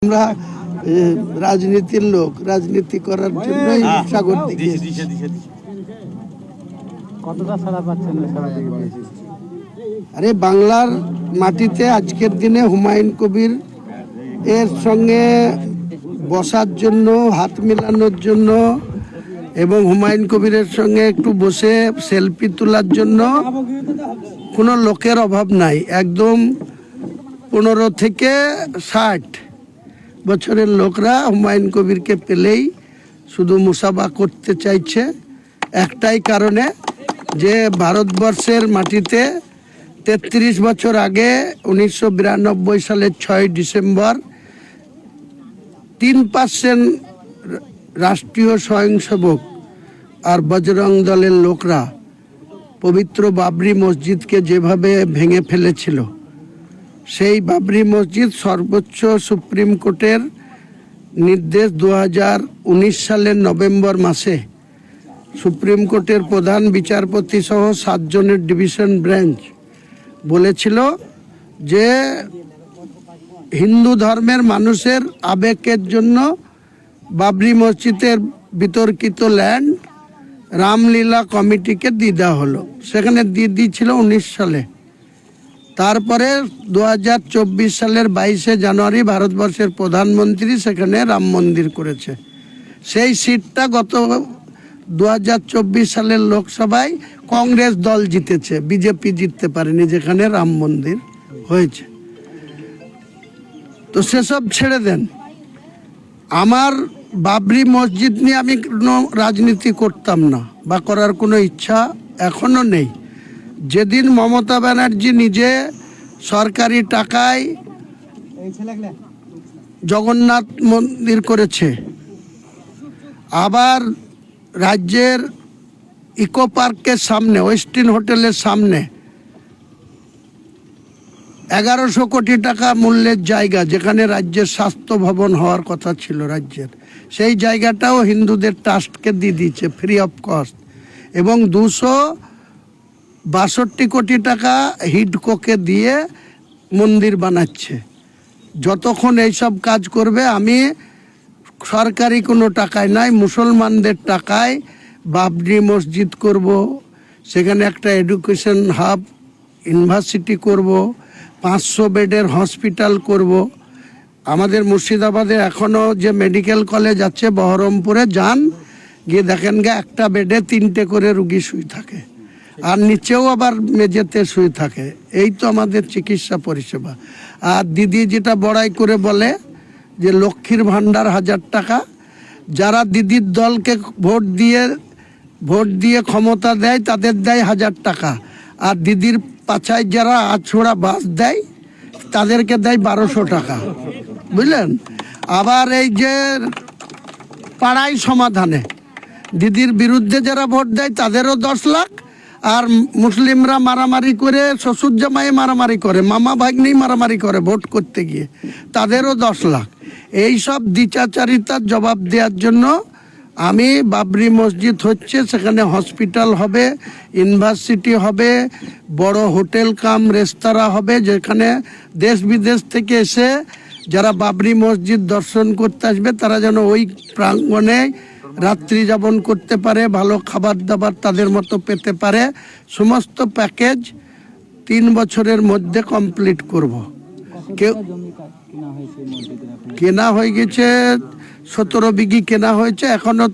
আমরা রাজনীতির লোক, রাজনীতি করার জন্যই সাগর দিকে কতটা সাড়া পাচ্ছেন? আরে বাংলার মাটিতে আজকের দিনে হুমায়ুন কবির এর সঙ্গে বসার জন্য, হাত মেলানোর জন্য এবং হুমায়ুন কবিরের সঙ্গে একটু বসে সেলফি তোলার জন্য কোনো লোকের অভাব নাই। একদম 15 থেকে 60 বছরের লোকরা হুমায়ুন কবিরকে পেলেই শুধু মুসাফা করতে চাইছে, একটাই কারণে যে ভারতবর্ষের মাটিতে 33 বছর আগে 1992 সালের 6 ডিসেম্বর 3% রাষ্ট্রীয় স্বয়ংসেবক আর বজরং দলের লোকরা পবিত্র বাবরি মসজিদকে যেভাবে ভেঙে ফেলেছিল, সেই বাবরি মসজিদ সর্বোচ্চ সুপ্রিম কোর্টের নির্দেশ 2019 সালের নভেম্বর মাসে সুপ্রিম কোর্টের প্রধান বিচারপতি সহ 7 জনের ডিভিশন বেঞ্চ বলেছিল যে হিন্দু ধর্মের মানুষের আবেগের জন্য বাবরি মসজিদের বিতর্কিত ল্যান্ড রামলীলা কমিটিকে দিয়ে দেওয়া হলো। সেখানে দিয়ে দিয়েছিল 19 সালে। তারপরে 2024 সালের 22 জানুয়ারি ভারতবর্ষের প্রধানমন্ত্রী সেখানে রাম মন্দির করেছে। সেই সিটটা গত 2024 সালের লোকসভায় কংগ্রেস দল জিতেছে, বিজেপি জিততে পারেনি, যেখানে রাম মন্দির হয়েছে। তো সেসব ছেড়ে দেন। আমার বাবরি মসজিদ নিয়ে আমি কোনো রাজনীতি করতাম না বা করার কোনো ইচ্ছা এখনো নেই। যেদিন মমতা ব্যানার্জি নিজে সরকারি টাকায় জগন্নাথ মন্দির করেছে, আবার রাজ্যের ইকো পার্কের সামনে, ওয়েস্টিন হোটেলের সামনে 1100 কোটি টাকা মূল্যের জায়গা, যেখানে রাজ্যের স্বাস্থ্য ভবন হওয়ার কথা ছিল রাজ্যের, সেই জায়গাটাও হিন্দুদের ট্রাস্টকে দিয়ে দিয়েছে ফ্রি অফ কস্ট। এবং 262 কোটি টাকা হিডকোকে দিয়ে মন্দির বানাচ্ছে। যতক্ষণ এইসব কাজ করবে, আমি সরকারি কোনো টাকায় নয়, মুসলমানদের টাকায় বাবরি মসজিদ করব, সেখানে একটা এডুকেশন হাব, ইউনিভার্সিটি করব, 500 বেডের হসপিটাল করব। আমাদের মুর্শিদাবাদে এখনও যে মেডিকেল কলেজ আছে, বহরমপুরে যান, গিয়ে দেখেন গে একটা বেডে 3টে করে রুগী শুয়ে থাকে, আর নিচেও আবার মেঝেতে শুয়ে থাকে। এই তো আমাদের চিকিৎসা পরিষেবা। আর দিদি যেটা বড়াই করে বলে যে লক্ষ্মীর ভাণ্ডার 1000 টাকা, যারা দিদির দলকে ভোট দিয়ে ক্ষমতা দেয় তাদের দেয় 1000 টাকা, আর দিদির পাছায় যারা আছড়া বাস দেয় তাদেরকে দেয় 1200 টাকা, বুঝলেন। আবার এই যে পাড়াই সমাধানে দিদির বিরুদ্ধে যারা ভোট দেয় তাদেরও 10 লাখ, আর মুসলিমরা মারামারি করে, শ্বশুর জামাই মারামারি করে, মামা ভাগ্নি মারামারি করে ভোট করতে গিয়ে, তাদেরও 10 লাখ। এই সব দ্বিচাচারিতার জবাব দেওয়ার জন্য আমি বাবরি মসজিদ হচ্ছে, সেখানে হসপিটাল হবে, ইউনিভার্সিটি হবে, বড় হোটেল কাম রেস্তোরাঁ হবে, যেখানে দেশ বিদেশ থেকে এসে যারা বাবরি মসজিদ দর্শন করতে আসবে তারা যেন ওই প্রাঙ্গণে রাত্রি যাপন করতে পারে, ভালো খাবার দাবার তাদের মতো পেতে পারে। সমস্ত প্যাকেজ 3 বছরের মধ্যে কমপ্লিট করব। কেনা হয়ে গেছে 17 বিঘি কেনা হয়েছে, এখনো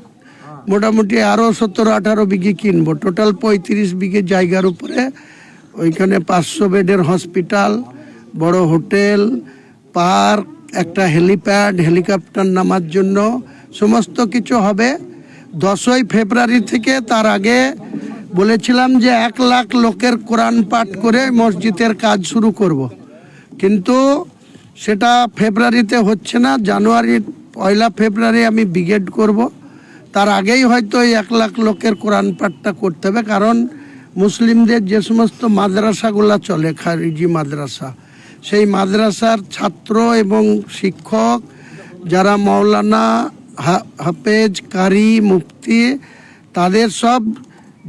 মোটামুটি আরও 17-18 বিঘি কিনবো। টোটাল 35 বিঘি জায়গার উপরে ওইখানে 500 বেডের হসপিটাল, বড় হোটেল, পার্ক, একটা হেলিপ্যাড, হেলিকপ্টার নামার জন্য সমস্ত কিছু হবে। 10ই ফেব্রুয়ারি থেকে, তার আগে বলেছিলাম যে 1 লাখ লোকের কোরআন পাঠ করে মসজিদের কাজ শুরু করব, কিন্তু সেটা ফেব্রুয়ারিতে হচ্ছে না। জানুয়ারির 1 ফেব্রুয়ারি আমি ব্রিগেড করব। তার আগেই হয়তো এই 1 লাখ লোকের কোরআন পাঠটা করতে হবে, কারণ মুসলিমদের যে সমস্ত মাদ্রাসাগুলো চলে, খারিজি মাদ্রাসা, সেই মাদ্রাসার ছাত্র এবং শিক্ষক যারা মৌলানা, হাফেজ, কারি, মুফতি, তাদের সব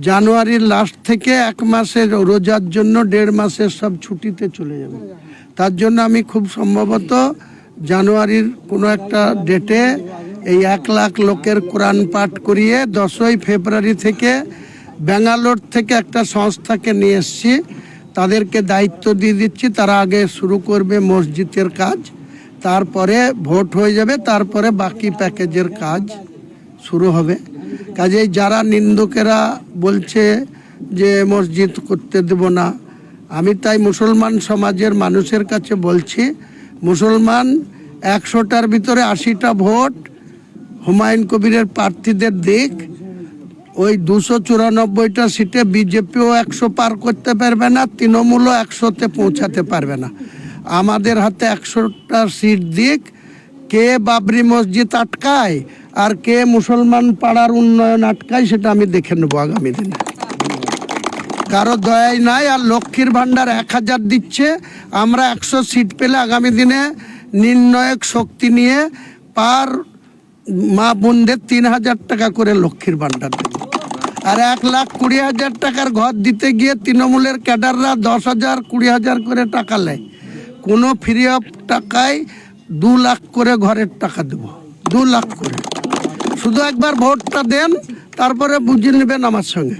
জানুয়ারির লাস্ট থেকে 1 মাসের রোজার জন্য 1.5 মাসের সব ছুটিতে চলে যাবে। তার জন্য আমি খুব সম্ভবত জানুয়ারির কোনো একটা ডেটে এই 1,00,000 লোকের কোরআন পাঠ করিয়ে 10ই ফেব্রুয়ারি থেকে ব্যাঙ্গালোর থেকে একটা সংস্থাকে নিয়ে এসেছি, তাদেরকে দায়িত্ব দিয়ে দিচ্ছি। তারা আগে শুরু করবে মসজিদের কাজ, তারপরে ভোট হয়ে যাবে, তারপরে বাকি প্যাকেজের কাজ শুরু হবে। কাজেই যারা নিন্দুকেরা বলছে যে মসজিদ করতে দেব না, আমি তাই মুসলমান সমাজের মানুষের কাছে বলছি, মুসলমান 100টার ভিতরে 80টা ভোট হুমায়ুন কবিরের প্রার্থীদের দিক। ওই 294টা সিটে বিজেপিও 100 পার করতে পারবে না, তৃণমূলও 100তে পৌঁছাতে পারবে না। আমাদের হাতে 100টা সিট দিক, কে বাবরি মসজিদ আটকায় আর কে মুসলমান পাড়ার উন্নয়ন আটকায় সেটা আমি দেখে নেবো আগামী দিনে। কারো দয়াই নাই। আর লক্ষ্মীর ভাণ্ডার 1000 দিচ্ছে, আমরা 100 সিট পেলে আগামী দিনে নির্ণায়ক শক্তি নিয়ে পার মা বোনদের 3000 টাকা করে লক্ষ্মীর ভাণ্ডার দেব। আর 1,20,000 টাকার ঘর দিতে গিয়ে তৃণমূলের ক্যাডাররা 10,000 20,000 করে টাকা নেয়। কোনো ফ্রি অফ টাকায় 2 লাখ করে ঘরের টাকা দেব, 2 লাখ করে। শুধু একবার ভোটটা দেন, তারপরে বুঝে নেবেন আমার সঙ্গে।